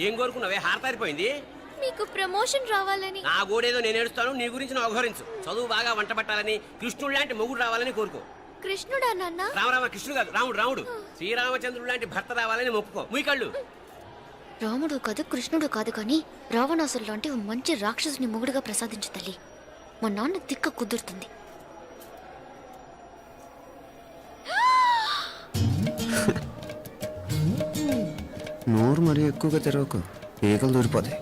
ఏం కోరుకున్నావే? హారతారిపోయింది. మీకు ప్రమోషన్ రావాలని. నా గోడేదో నేను ఏడుస్తాను, నీ గురించి నువ్వు అవహరించు. చదువు బాగా వంట పట్టాలని, కృష్ణుడు లాంటి మొగుడు రావాలని కోరుకో. కృష్ణుడా నాన్న? రామరామ కృష్ణుడు కాదు, రాముడు రాముడు. శ్రీరామచంద్రుడు లాంటి భర్త రావాలని మొక్కుకో. మీ కళ్ళు. రాముడు కాదు కృష్ణుడు కాదు కానీ రావణాసురు లాంటి ఓ మంచి రాక్షసుని మొగుడుగా ప్రసాదించు తల్లి. మా నాన్న తిక్క కుదురుతుంది. నోరు మరీ ఎక్కువగా తెరవకు, ఈగలు దూరిపోతాయి.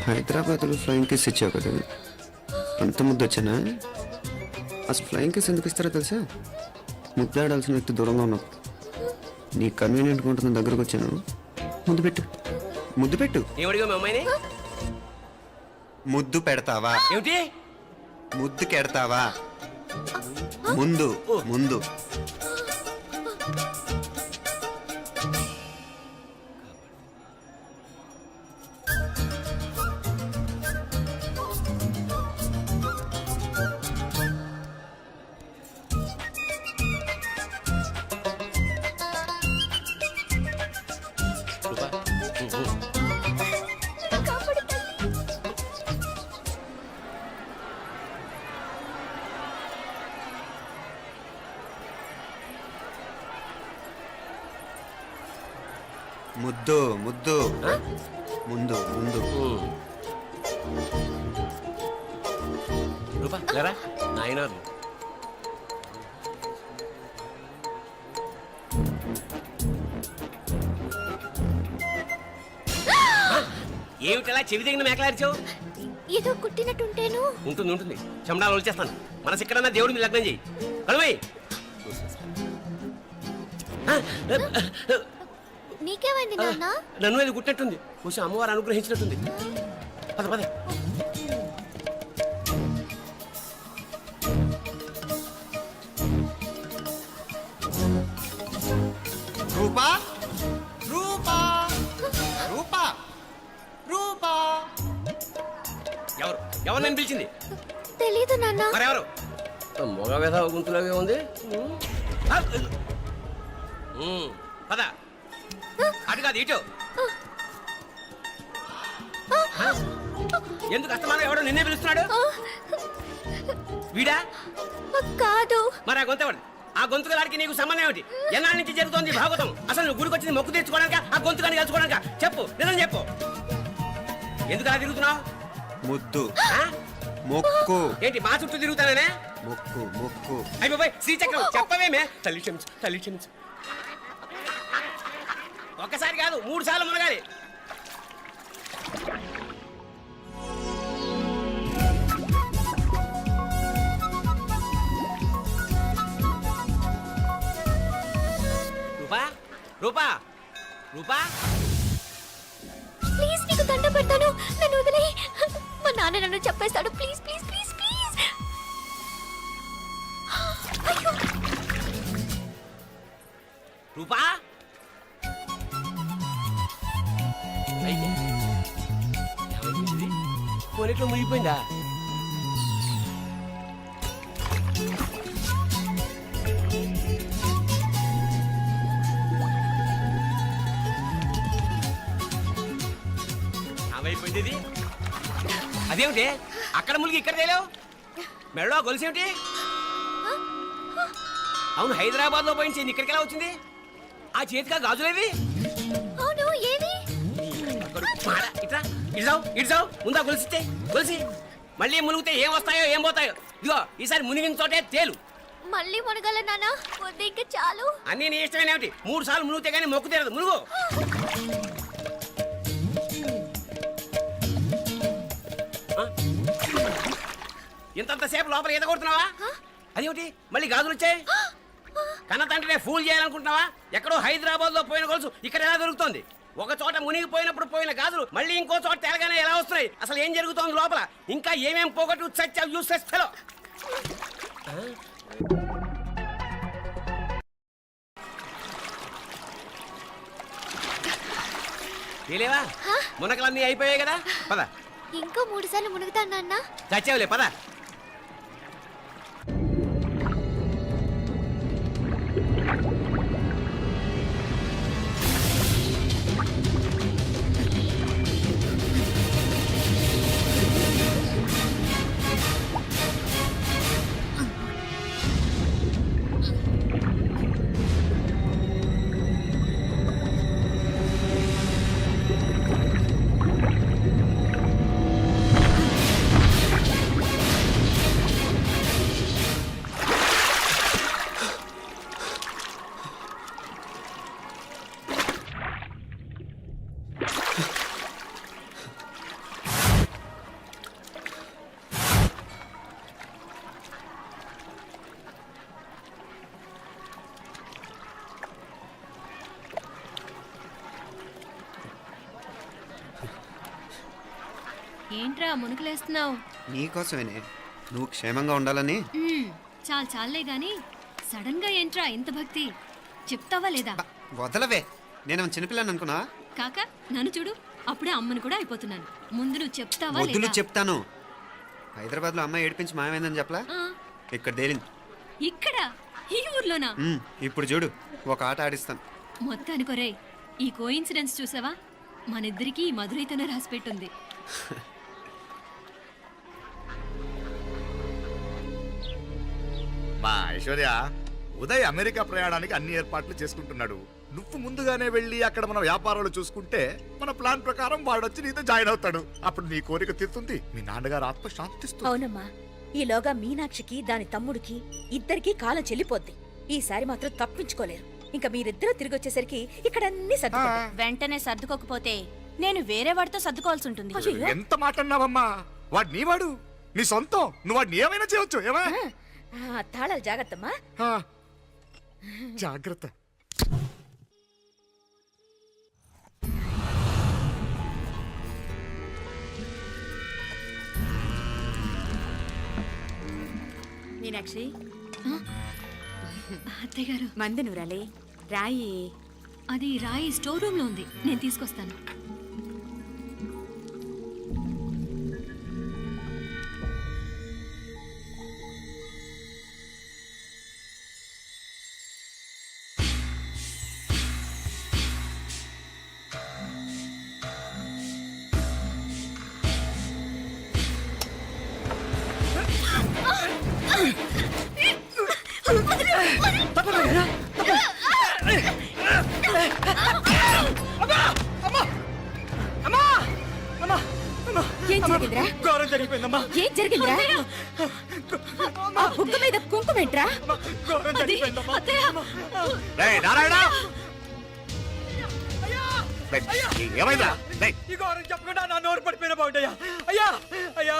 హైదరాబాద్లో ఫ్లయింగ్ కేస్ ఇచ్చావు కదా, అంత ముద్దు వచ్చానా? అసలు ఫ్లయింగ్ కేస్ ఎందుకు ఇస్తారో తెలుసా? ముద్దాడాల్సిన వ్యక్తి దూరంగా ఉన్నావు. నీ కన్వీనియంట్గా ఉంటుంది దగ్గరకు వచ్చాను. ముద్దు పెట్టు, ముద్దు పెట్టు. ఏమడిగా మీ అమ్మాయిని? ముద్దు పెడతావా? ఏమిటి? ముద్దు కెడతావా? ముందు ముందు. ముద్దు ముద్దు. ముందు ముందు. రూపా లేరా నాయన. ఏమిటలా చెవి దగ్గర మేకలారిచావు? ఏదో కుట్టినట్టుంటేను. ఉంటుంది ఉంటుంది, చెమడాలు వచ్చేస్తాను. మనసు ఎక్కడన్నా దేవుడి మీద లగ్నం చేయి. కలువై. నీకేమైంది నాన్న? నన్ను అది కుట్టినట్టుంది, కొంచెం అమ్మవారు అనుగ్రహించినట్టుంది. పద పద. రూపా రూపా రూపా రూపా. ఎవరు ఎవరు నన్ను పిలిచింది? తెలీదు నాన్న. మరెవరు? మొగ వ్యధ గుంతులాగే ఉంది. పద. అటు కాదు ఇటు. ఎందుకు అస్తమానం ఎవడో నిన్నే పిలుస్తున్నాడు? వీడా కాదు. మరి ఆ గొంతు ఆ గొంతుకు దానికి నీకు సంబంధం ఏమిటి? ఎన్నాళ్ళ నుంచి జరుగుతోంది భాగవతం? అసలు నువ్వు గుడికి వచ్చింది మొక్కు తీర్చుకోవడానికి, ఆ గొంతు కానీ కలుసుకోవడానికి? చెప్పు, నిజం చెప్పు. ఎందుకు అలా తిరుగుతున్నావు? ముద్దు మొక్కు. ఏంటి మా చుట్టూ తిరుగుతానే? మొక్కు మొక్కు. అయిపోయి శ్రీచక్రం చెప్పవేమే? తల్లి క్షమించు, తల్లి క్షమించు. ఒక్కసారి కాదు 3 సార్లు మునగాలి. రూపా రూపా రూపా, ప్లీజ్ నీకు దండం పెడతాను, నన్ను వదిలేయ్. మా నాన్న నన్ను చెప్పేస్తాడు. Please please please please. Rupa పోనీట్లో మునిగిపోయిందా? ఏమైపోయింది ఇది? అదేమిటి అక్కడ మునిగి ఇక్కడ తేలేవు? మెడలో గొలుసేమిటి? అవును, హైదరాబాద్ లో పోయించింది, ఇక్కడికి ఎలా వచ్చింది? ఆ చేతిగా గాజులేవి? అవును, ఏది? ఇట్రా ఇడ్సావు ఇడ్సావు. ముందా గొలిసితే గొలిసి మళ్ళీ మునిగితే ఏం వస్తాయో ఏం పోతాయో. ఇదిగో ఈసారి మునిగిన చోటే తేలు. మళ్ళీ మునగల నాన్న, వద్దు ఇంకా చాలు. అన్నీ నీ ఇష్టమేనేమిటి? 3 సార్లు మునిగితే కానీ మొక్కు తీరదు. మునుగు. ఇంతసేపు లోపల ఈత కొడుతున్నావా? అదేమిటి మళ్ళీ గాజులు వచ్చాయి? కన్న తండ్రినే ఫూల్ చేయాలనుకుంటున్నావా? ఎక్కడో హైదరాబాద్ లో పోయిన గొలుసు ఇక్కడ ఎలా దొరుకుతుంది? ఒక చోట మునిగిపోయినప్పుడు పోయిన గాజులు మళ్ళీ ఇంకో చోట తేలగానే ఎలా వస్తున్నాయి? అసలు ఏం జరుగుతోంది లోపల? ఇంకా ఏమేం పోగొట్టు చచ్చావు యూస్లెస్ ఫెలో. తెలియవా మునకలన్నీ అయిపోయాయి కదా పద. ఇంకా 3 సార్లు మునుగుతా నాన్న. చచ్చావులే పద. ఏంట్రా మునుకులేస్తున్నావు? నీకోసమేనే, నువ్వు క్షేమంగా ఉండాలని. చాలే గాని సడన్ గా ఏంట్రా ఇంత భక్తి? చెప్తావా లేదా? వదలవే, నేను చిన్నపిల్లని అనుకున్నా. కాక నన్ను చూడు, అప్పుడే అమ్మను కూడా అయిపోతున్నాను. ముందు నువ్వు చెప్తావా వదులు, లేదా? చెప్తాను. హైదరాబాద్ లో అమ్మాయి ఏడిపించి మాయమైందని చెప్పలా, ఆ, ఇక్కడ తేలింది. ఇక్కడ ఈ ఊర్లోనా? ఇప్పుడు చూడు, ఒక ఆట ఆడిస్తాను. మొత్తానికి ఒరేయ్, ఈ కోయిన్సిడెన్స్ చూసావా? మనిద్దరికి ఈ మధురైతోనే రాసిపెట్టుంది. మా ఐశ్వర్య, ఉదయ్ అమెరికా ప్రయాణానికి అన్ని ఏర్పాట్లు చేసుకుంటున్నాడు. నువ్వు ముందుగానే వెళ్ళి అక్కడ మన వ్యాపారాలు చూసుకుంటే మన ప్లాన్ ప్రకారం వాడొచ్చి నీతో జాయిన్ అవుతాడు. అప్పుడు నీ కోరిక తీరుతుంది, మీ నాన్నగారు ఆత్మ శాంతిస్తుంది. అవునమ్మా, ఈలోగా మీనాక్షికి దాని తమ్ముడికి ఇద్దరికీ కాలం చెల్లిపోద్ది. ఈసారి మాత్రం తప్పించుకోలేరు. ఇంకా మీరిద్దరూ తిరిగి వచ్చేసరికి ఇక్కడ అన్ని సర్దుకుంటాయి. వెంటనే సర్దుకోకపోతే నేను వేరే వాడితో సర్దుకోవాల్సి ఉంటుంది. ఎంత మాట అన్నావమ్మా? వాడు నీ వాడు, నీ సొంతం. నువ్వు వాడిని ఏమైనా చేయవచ్చు. ఏమా తాళాలు జాగ్రత్తమ్మా. జాగ్రత్త. మీనాక్షి, అత్తయ్య గారు, మందు నూరాలి, రాయి. అది రాయి స్టోర్ రూమ్ లో ఉంది, నేను తీసుకొస్తాను. ఏం జరిగిందిరా? ఘోరం జరిగిపోయిందమ్మా. ఏం జరిగిందిరా? ఆ బుగ్గ మీద కుంకుమేంట్రా? ఘోరం జరిగిపోయిందమ్మా. రేయ్ నారాయణ, ఏమైందా? ఈ ఘోరం చెప్పకుండా నా నోరు పడిపోయిన బాగుంటాయా? అయ్యా అయ్యా,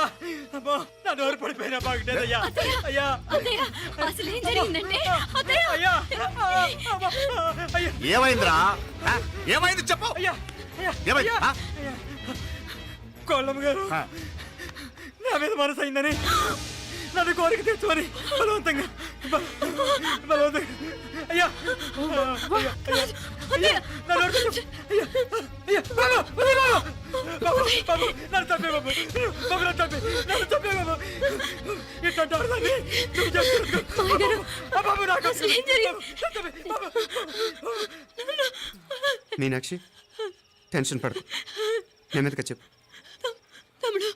అమ్మా, నా నోరు పడిపోయిన బాగుంటేదయ్యా. అయ్యా అత్తయ్య, అసలు ఏం జరిగిందంటే అత్తయ్య, అయ్యా, అమ్మా, అయ్యా, ఏమైందిరా? ఏమైంది చెప్పు. అయ్యా, అయ్యా, ఏమైంది? అయ్యా, అయ్యా. కోళ్ళమ్మ గారు నా మీద మనసు అయిందని నన్ను కోరిక తెచ్చుకొని బలవంతంగా అయ్యా, అయ్యా, అయ్యా, అయ్యా, నా నోరు కొంచెం, అయ్యా, అయ్యా, బాబు, బాబు, బాబు, నన్ను చంపే బాబు, బాబు, నన్ను చంపే బాబు. ఇట్లాంటి ఆడదాన్ని నువ్వు చేస్తున్నావు. బాబు, నాకు అసలు ఏం జరిగింది? బాబు. మీనాక్షి, టెన్షన్ పడకు, నెమ్మదిగా చెప్పు. తమ్ముడు,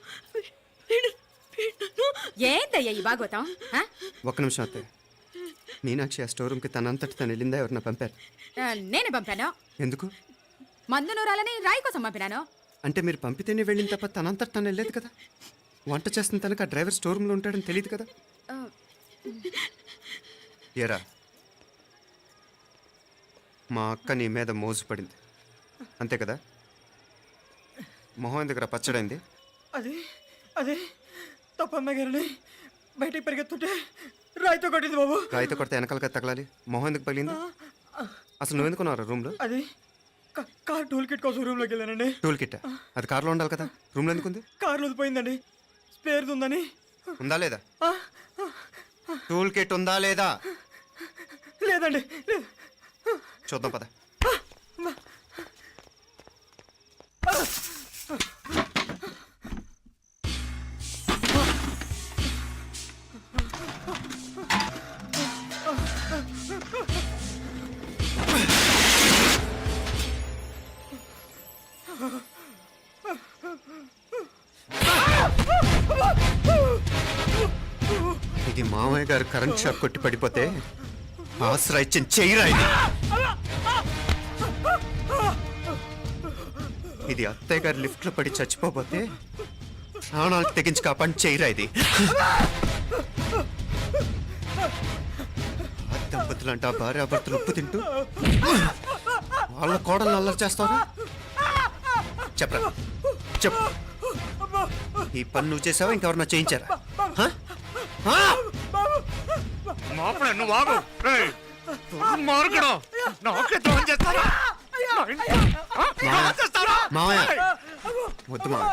ఏందయ్యా ఈ భాగవతం? ఒక్క నిమిషం అత్తయ్య. మీనాక్షి ఆ స్టోర్ రూమ్కి తనంతటి తను వెళ్ళిందా, ఎవరన్నా పంపారు? నేనే పంపాను. ఎందుకు? మందు నూరాలని రాయి కోసం పంపినాను. అంటే మీరు పంపితేనే వెళ్ళిన తప్ప తనంతటి తను వెళ్ళలేదు కదా. వంట చేస్తున్న తనకు ఆ డ్రైవర్ స్టోర్ రూమ్లో ఉంటాడని తెలియదు కదా. ఏరా, మా అక్క నీ మీద మోజు పడింది అంతే కదా. మొహం దగ్గర పచ్చడైంది. అది అదే తప్పమ్మ గారిని బయటికి పరిగెత్తుంటే రాయితో కొట్టింది బాబు. రాయితో కొడితే వెనకాలగా తగలాలి. మొహం ఎందుకు పగిలింది? అసలు నువ్వు ఎందుకున్నావు రూమ్లో? అది కార్ టూల్ కిట్ కోసం రూమ్లోకి వెళ్ళానండి. టూల్ కిట్ అది కార్లో ఉండాలి కదా, రూమ్లో ఎందుకు ఉంది? కార్లో పోయిందండి, స్పేర్ ఉందని. ఉందా లేదా? టూల్ కిట్ ఉందా లేదా? లేదండి, లేదు. చూద్దాం పద. మామయ్య గారు కరెంట్ షాక్ కొట్టి పడిపోతే ఆసరా ఇచ్చిన చెయ్యిరా ఇది. ఇది అత్తయ్య గారు లిఫ్ట్ లో పడి చచ్చిపోతే ప్రాణాలు తెగించి కాపాడి చెయ్యిరా ఇది. దంపతులంట భార్యాభర్తలు ఉప్పు తింటూ వాళ్ళ కోడలు అల్లరి చేస్తారా? చెప్పరా చెప్పు. ఈ పని నువ్వు చేసావా ఇంకెవరన్నా చేయించారా? హ? హ? మాపడే నువ్వు ఆగు. రేయ్, దుర్మార్గుడు. నాకే ద్రోహం చేస్తారా? నా ఇంట్లో, ఆ? ద్రోహం చేస్తారా? మావయ్య రేయ్, వద్దు మావయ్య,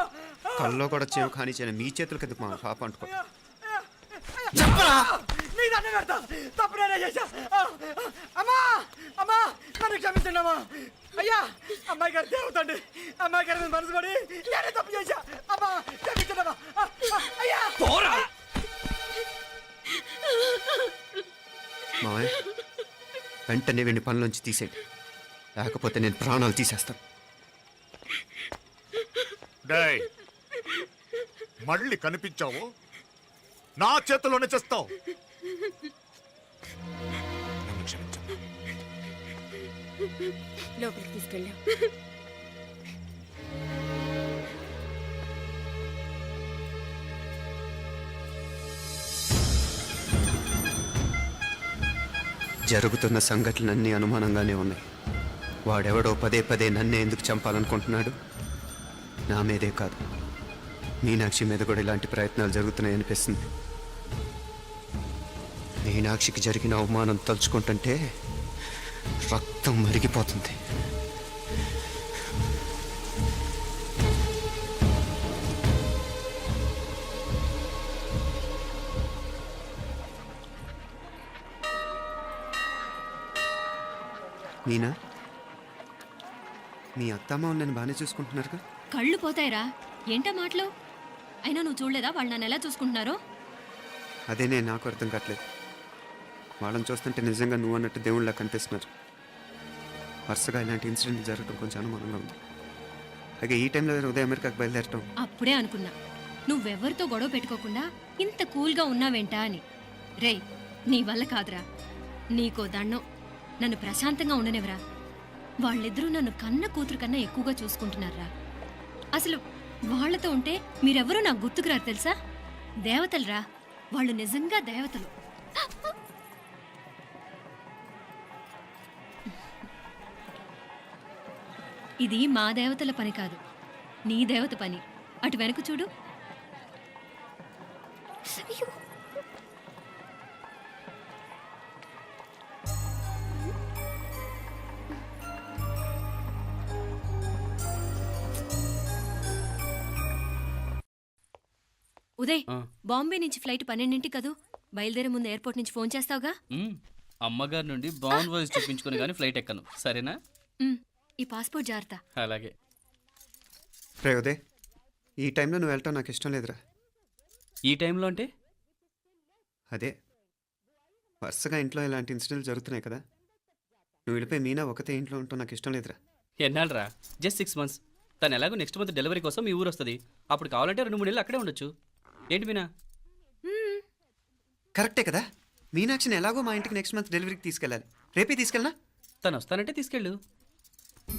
కల్లో కూడా చేవు కాని చేయను మీ చేతులు కిందకు మా పాప అంటుకో. నీ దండ పెడతా తప్పు నేనే చేశా అమ్మా అమ్మా నన్ను క్షమించండి అమ్మా అయ్యా అమ్మాయి గారు దేవుతండి అమ్మాయి గారి మీద మనసు పడి నేనే తప్పు చేశా అమ్మా క్షమించండి అమ్మా అయ్యా మావయ్య వెంటనే వీడిని పనిలోంచి తీసేయండి, లేకపోతే నేను ప్రాణాలు తీసేస్తాను. డేయ్, మళ్ళీ కనిపించావు నా చేతిలోనే చేస్తావు. నన్ను క్షమించు. లోపలికి తీసుకెళ్ళాం. జరుగుతున్న సంఘటనలన్నీ అనుమానంగానే ఉన్నాయి. వాడెవడో పదే పదే నన్నే ఎందుకు చంపాలనుకుంటున్నాడు? నా మీదే కాదు, మీనాక్షి మీద కూడా ఇలాంటి ప్రయత్నాలు జరుగుతున్నాయనిపిస్తుంది. మీనాక్షికి జరిగిన అవమానం తలుచుకుంటుంటే రక్తం మరిగిపోతుంది. మీనా, మీ అత్తమ్మ నన్ను బాగానే చూసుకుంటున్నారుగా? కళ్ళు పోతాయిరా, ఏంటా మాటలు? అయినా నువ్వు చూడలేదా వాళ్ళు నన్ను ఎలా చూసుకుంటున్నారో? అదేనే నాకు అర్థం కావట్లేదు. వాళ్ళని చూస్తుంటే నిజంగా నువ్వు అన్నట్టు దేవుళ్ళ కనిపిస్తున్నారు. వరుసగా ఇలాంటి ఇన్సిడెంట్ జరగడం కొంచెం అనుమానంగా ఉంది. అలాగే ఈ టైంలో ఉదయం అమెరికాకు బయలుదేరటం. అప్పుడే అనుకున్నా నువ్వెవరితో గొడవ పెట్టుకోకుండా ఇంత కూల్గా ఉన్నావేంటా అని. రేయ్, నీ వల్ల కాదురా, నీకో దండం, నన్ను ప్రశాంతంగా ఉండనివరా. వాళ్ళిద్దరూ నన్ను కన్న కూతురు కన్నా ఎక్కువగా చూసుకుంటున్నారా. అసలు వాళ్లతో ఉంటే మీరెవరూ నాకు గుర్తుకురారు తెలుసా? దేవతలరా, వాళ్ళు నిజంగా దేవతలు. ఇది మా దేవతల పని కాదు, నీ దేవత పని. అటు వెనక చూడు. ఉదయ్, బాంబే నుంచి ఫ్లైట్ 12ంటికి కదూ. బయలుదేరే ముందు ఎయిర్పోర్ట్ నుంచి ఫోన్ చేస్తావుగా? అమ్మగారి నుండి బాండ్ వాయిస్ చూపించుకుని కానీ ఫ్లైట్ ఎక్కను, సరేనా? ఈ పాస్పోర్ట్ జాగ్రత్త. అలాగే. రే ఉదయ్, ఈ టైంలో నువ్వు వెళ్ళటం నాకు ఇష్టం లేదురా. ఈ టైంలో అంటే? అదే వరుసగా ఇంట్లో ఇలాంటి ఇన్సిడెంట్లు జరుగుతున్నాయి కదా, నువ్వు వెళ్ళిపోయి మీనా ఒకతే ఇంట్లో ఉంటావు నాకు ఇష్టం లేదురా. ఎన్నాళ్ళరా? Just 6 months. తను ఎలాగో నెక్స్ట్ మంత్ డెలివరీ కోసం మీ ఊరు వస్తుంది. అప్పుడు కావాలంటే 2-3 నెలలు అక్కడే ఉండొచ్చు. ఏంటి మీనా? కరెక్టే కదా, మీనాక్షిని ఎలాగో మా ఇంటికి నెక్స్ట్ మంత్ డెలివరీకి తీసుకెళ్ళాలి. రేపే తీసుకెళ్ళనా? తను వస్తానంటే తీసుకెళ్ళు.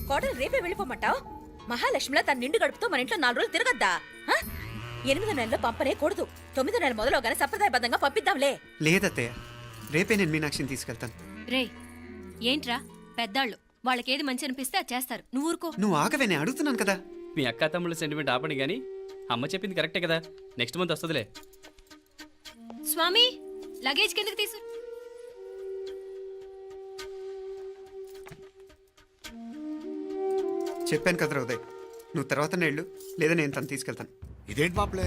కోడలు రేపే వెళ్ళిపోమంటావు? మహాలక్ష్మిలా తన నిండు గడుపుతో మన ఇంట్లో 4 రోజులు తిరగద్దా? 8వ నెలలో పంపనే కూడదు. 9వ నెల మొదలుగానే సంప్రదాయబద్ధంగా పంపిద్దాంలే. లేదత్తయ్య, రేపే నేను మీనాక్షిని తీసుకెళ్తాను. రే, ఏంట్రా పెద్దాళ్ళు, వాళ్ళకేది మంచి అనిపిస్తే అది చేస్తారు. నువ్వు ఊరుకో. నువ్వు ఆగవే, నేను అడుగుతున్నాను కదా. మీ అక్క తమ్ముళ్ళ సెంటిమెంట్ ఆపండి కానీ అమ్మ చెప్పింది కరెక్టే కదా, నెక్స్ట్ మంత్ వస్తుందిలే. స్వామి, లగేజ్ కిందకి తీసు. చెప్పాను కదరా ఉదయ్, నువ్వు తర్వాత నేళ్ళు లేదా నేను తను తీసుకెళ్తాను. ఇదేంటి మాప్లే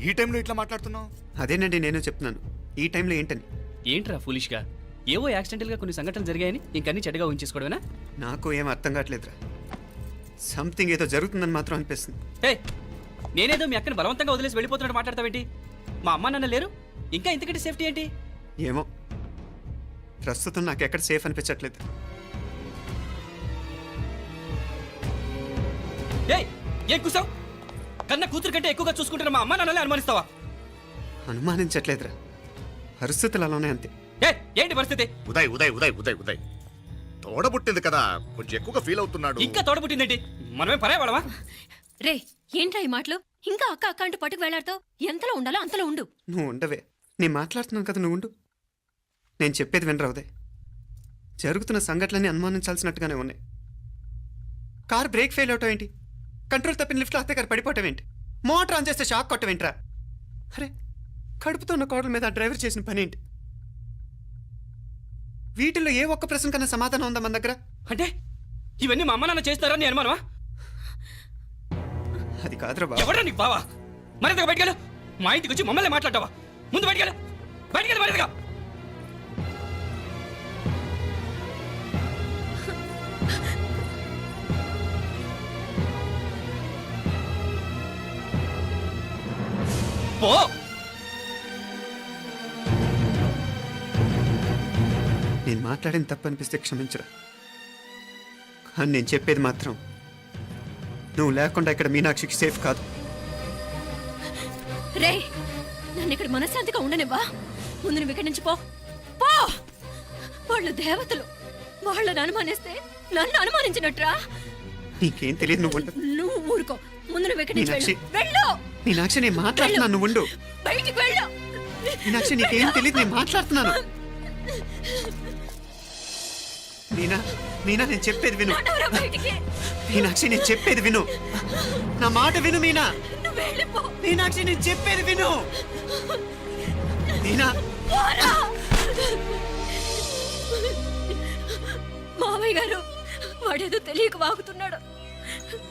ఈ టైంలో ఇట్లా మాట్లాడుతున్నావు? అదేనండి నేను చెప్తున్నాను, ఈ టైంలో ఏంటని. ఏంట్రా ఫులిష్గా? ఏవో యాక్సిడెంటల్గా కొన్ని సంఘటనలు జరిగాయని ఇంకన్నీ చెడ్డగా ఊహించేసుకోవడమేనా? నాకు ఏం అర్థం కావట్లేదురా, సంథింగ్ ఏదో జరుగుతుందని మాత్రం అనిపిస్తుంది. హే, నేనేదో మీ అక్కని బలవంతంగా వదిలేసి వెళ్ళిపోతున్నట్టు మాట్లాడతావేంటి? మా అమ్మ నాన్న లేరు, ఇంకా ఇంతకంటే సేఫ్టీ ఏంటి? ఏమో, ప్రస్తుతం నాకు ఎక్కడ సేఫ్ అనిపించట్లేదు. ఏయ్, ఏం కూసావు? కన్న కూతురు కంటే ఎక్కువగా చూసుకుంటున్న మా అమ్మ నాన్నలే అనుమానిస్తావా? అనుమానించట్లేదురా, పరిస్థితులు అలానే అంతే. ఏ ఏంటి పరిస్థితి? ఉదయ్ ఉదయ్ ఉదయ్ ఉదయ్ ఉదయ్ తోడబుట్టింది కదా, కొంచెం ఎక్కువగా ఫీల్ అవుతున్నాడు. ఇంకా తోడబుట్టిందేంటి? మనమే పరాయవాడమా? రే ఏంట్రా ఈ మాటలు? ఇంకా అక్క అక్క అంటూ పట్టుకు వెళ్లాడుతావు. ఎంతలో ఉండాలో అంతలో ఉండు. నువ్వు ఉండవే, నేను మాట్లాడుతున్నాను కదా, నువ్వు ఉండు. నేను చెప్పేది వినరా ఉదయ్? జరుగుతున్న సంఘటనలన్నీ అనుమానించాల్సినట్టుగానే ఉన్నాయి. కార్ బ్రేక్ ఫెయిల్ అవటం ఏంటి? కంట్రోల్ తప్పిన లిఫ్ట్లో అత్తే గారు పడిపోవటం ఏంటి? మోటార్ ఆన్ చేస్తే షాక్ కొట్టం ఏంట్రా? అరే, కడుపుతో ఉన్న కోడల మీద ఆ డ్రైవర్ చేసిన పని ఏంటి? వీటిల్లో ఏ ఒక్క ప్రశ్న కన్నా సమాధానం ఉందా మన దగ్గర? అంటే ఇవన్నీ మా అమ్మ నాన్న చేస్తారని నేను అనుమానమా? అది కాదురా బాబు. ఎవరా నీకు బావా? మరింతగా బయటకెళ్ళు. మా ఇంటికి వచ్చి మమ్మల్ని మాట్లాడతావా? ముందు బయటకెళ్ళు, బయటకెళ్ళు మరింతగా. పో. నేను మాట్లాడిన తప్పు అనిపిస్తే క్షమించరా, కానీ నేను చెప్పేది మాత్రం నువ్వు లేకుండా ఇక్కడ మీనాక్షికి సేఫ్ కాదు. రే నన్ను ఇక్కడ మనశ్శాంతిగా ఉండనివ్వా. ముందు నువ్వు ఇక్కడి నుంచి పో. పో. వాళ్ళు దేవతలు. వాళ్ళని అనుమానిస్తే నన్ను అనుమానించినట్రా. నీకేం తెలియదు, నువ్వు ఉండు. నువ్వు ఊరుకో. ముందు నువ్వు ఇక్కడి నుంచి మీనాక్షి. వెళ్ళు. మీనాక్షి, నేను మాట్లాడుతున్నాను, నువ్వు ఉండు. బయటికి వెళ్ళు. మీనాక్షి, నీకేం తెలియదు, నేను మాట్లాడుతున్నాను. మీనా, మీనా, నేను చెప్పేది విను. నడవరా బయటికి. మీనాక్షి, నేను చెప్పేది విను. నా మాట విను మీనా. నువ్వు వెళ్ళిపో. మీనాక్షి, నేను చెప్పేది విను. మీనా, పోరా. మావయ్య గారు వాడేదో తెలియక వాగుతున్నాడు.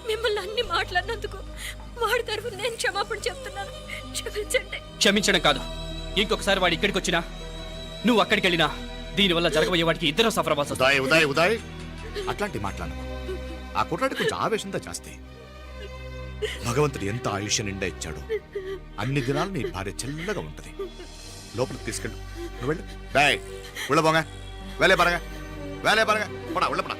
మిమ్మల్ని అన్ని మాట్లాడినందుకు వాడి తరఫున నేను క్షమాపణ చెప్తున్నాను. క్షమించండి. క్షమించడం కాదు, ఇంకొకసారి వాడు ఇక్కడికి వచ్చినా నువ్వు అక్కడికి వెళ్ళినా దీనివల్ల జరగబోయే వాడికి ఇద్దరు సఫర్ అవ్వాల్సి వస్తుంది. ఉదయ్ ఉదయ్ ఉదయ్ అట్లాంటి మాట్లాడు. ఆ కుట్రాడి కొంచెం ఆవేశంతో జాస్తి. భగవంతుడు ఎంత ఆయుష్య నిండా ఇచ్చాడు. అన్ని దినాలు నీ భార్య చల్లగా ఉంటది. లోపలికి తీసుకెళ్ళు, నువ్వు వెళ్ళు. బాయ్ ఉళ్ళ పోగా, వేలే పరగా, వేలే పరగా, పడా ఉళ్ళ పడా.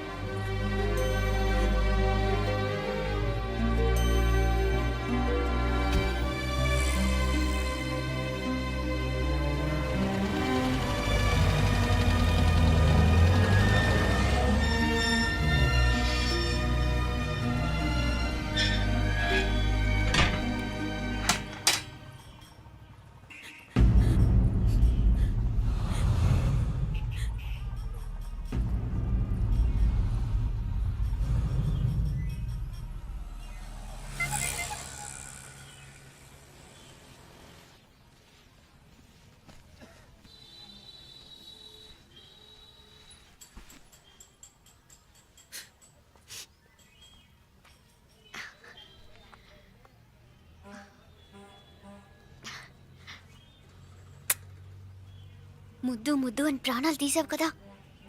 ముద్దు ముద్దు అని ప్రాణాలు తీసావు కదా,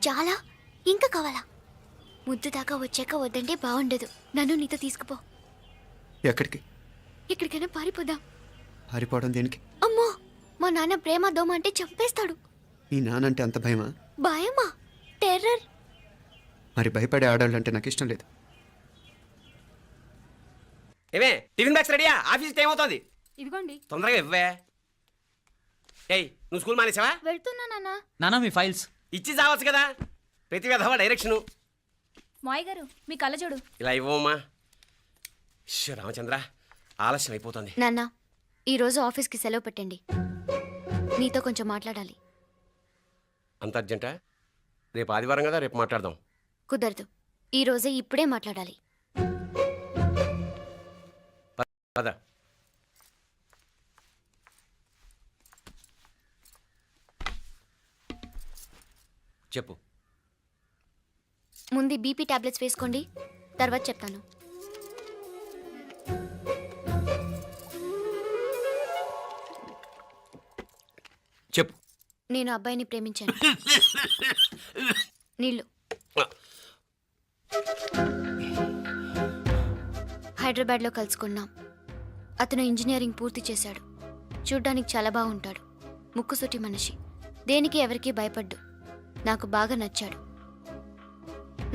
చాలా ఇంకా కావాలా? ముద్దు దాకా వచ్చాక వద్దంటే బాగుండదు. నన్ను నీతో తీసుకుపో. ఎక్కడికి? ఎక్కడికైనా పారిపోదాం. పారిపోవడం దేనికి? అమ్మో, మా నాన్న ప్రేమ దోమ అంటే చంపేస్తాడు. మీ నానంటే అంత భయమా? భయమా? టెర్రర్. మరి భయపడే ఆడాలంటే నాకు ఇష్టం లేదు. ఏమే టిఫిన్ బ్యాగ్స్ రెడీయా? ఆఫీస్ టైం అవుతుంది. ఇదిగోండి. తొందరగా ఇవ్వే. ఏయ్, నువ్వు స్కూల్ మానేసావా? వెళ్తున్నా నాన్న. నానా మీ ఫైల్స్ ఇచ్చి చావచ్చు కదా. ప్రతి విధవా డైరెక్షను. మాయ్ గారు మీ కళ్ళజోడు. ఇలా ఇవ్వమ్మా. రామచంద్ర, ఆలస్యం అయిపోతుంది. నాన్న, ఈరోజు ఆఫీస్కి సెలవు పెట్టండి. నీతో కొంచెం మాట్లాడాలి. అంత అర్జెంటా? రేపు ఆదివారం కదా, రేపు మాట్లాడదాం. కుదరదు, ఈరోజే ఇప్పుడే మాట్లాడాలి. పద. చెప్పు. ముందు బీపీ టాబ్లెట్స్ వేసుకోండి, తర్వాత చెప్తాను. చెప్పు. నేను అబ్బాయిని ప్రేమించాను. నీళ్ళు. హైదరాబాద్లో కలుసుకున్నాం. అతను ఇంజనీరింగ్ పూర్తి చేశాడు. చూడ్డానికి చాలా బాగుంటాడు. ముక్కుసూటి మనిషి. దేనికి ఎవరికీ భయపడ్డు. నాకు బాగా నచ్చాడు.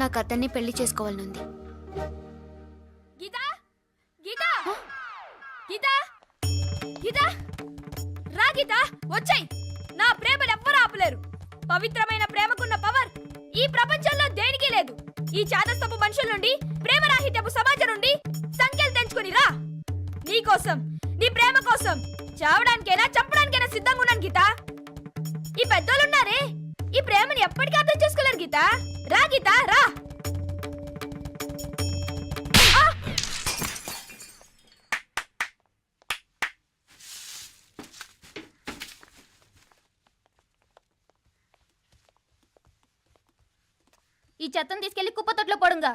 నాకు అతన్ని పెళ్లి చేసుకోవాలనుంది. గీతా గీతా గీతా గీతా రా గీతా వచ్చాయి. నా ప్రేమను ఎవ్వరూ ఆపలేరు. పవిత్రమైన ప్రేమకున్న పవర్ ఈ ప్రపంచంలో దేనికి లేదు. ఈ చాదస్తపు మనుషుల నుండి, ప్రేమరాహిత్యపు సమాజం నుండి సంఖ్యలు తెంచుకుని రా. నీ కోసం, నీ ప్రేమ కోసం చావడానికైనా చంపడానికైనా సిద్ధంగా ఉన్నాను గీత. ఈ పెద్దోళ్ళున్నారే, ఈ ప్రేమని ఎప్పటికీ అర్థం చేసుకోలేరు గీత. రా గీత, రా. ఈ చెత్తను తీసుకెళ్లి కుప్ప తొట్లో పోడుగా.